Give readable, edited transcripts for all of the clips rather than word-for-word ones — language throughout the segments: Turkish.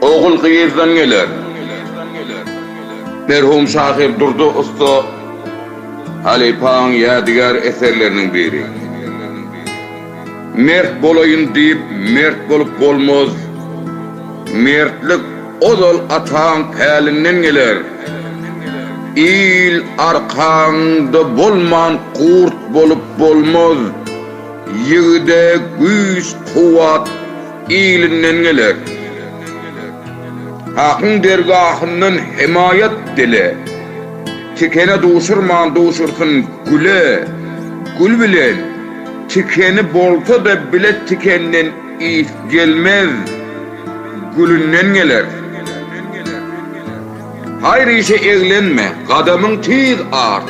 Oğul kıyızdan gelir. Merhum Şahir Durdu Usta Halipa'nın yadigar eserlerinin biri. Mert bolayın deyip mert bolup bolmaz. Mertlik odol atağın pelinden gelir. İl arkanda bolman kurt bolup bolmaz. Yığde güç kuvat ilinden gelir. Hakkın dergahının himayet dili. Tikene duşurman duşursun güle. Gül bilen tikeni bolsa da bile tikenden is gelmez. Gülünden gelir. Hayır işe eğlenme, kadamın tiz art.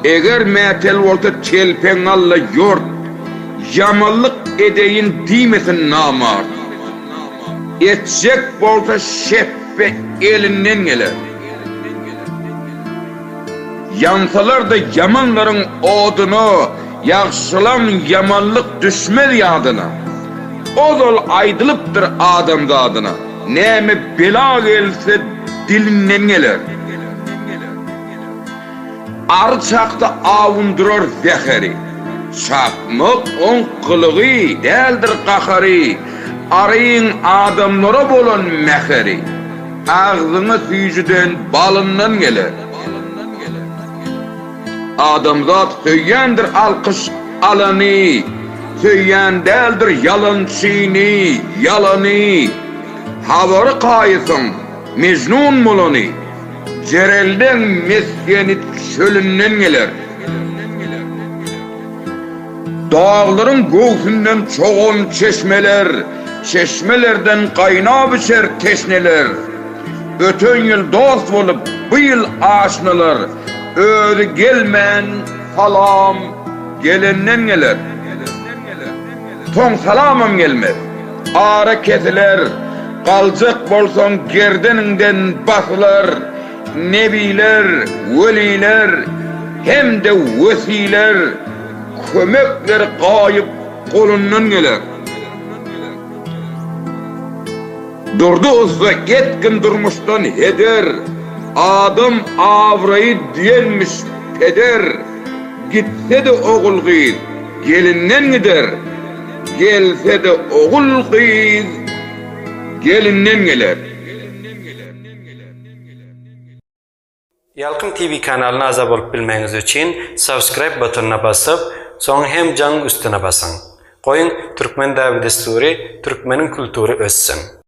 Eğer metel olsa çelpen alla yort, yamallık edeyin dimesin namart. Etcek bolsa şeppe elinden gelir. Yansalar da yamanların odunu, yaxşılan yamanlık düşmez yadına. Ozol aydılıptır adam zadına. Neme bela gelse dilinden gelir. Arı çakta avundurar zehri. Çakmak on kılığı değildir kahari. Arayın adamlara bolan meheri. Ağzını süyücüden balından gelir. Adamzat söyyendir alkış alanı. Söyyen değildir yalancını, yalanı. Havarı kayısın, mecnun mulunu. Cerelden meskenit çölünden gelir. Dağların göğsünden çoğun çeşmeler, çeşmelerden kaynağı biçer teşneler. Ötön yıl dost olup bu yıl aşnalar. Öyle gelmen salam gelenden gelir. Ton salamam gelmez. Ara kesiler, kalacak bolsan gerdeninden basılar. Nebiler, veliler, hem de vesiler, kömekler kayıp kolundan gelir. Durdu olsa etkin durmuştan heder, adam avrayı diyenmiş peder. Gitse de oğul kız gelinden gider, gelse de oğul kız gelinden gelir. Yalqın TV kanalına azab olup bilmeniz için subscribe butonuna basıp, sonra hem canın üstüne basın. Koyun Türkmen Davi Desturi, Türkmenin kültürü össün.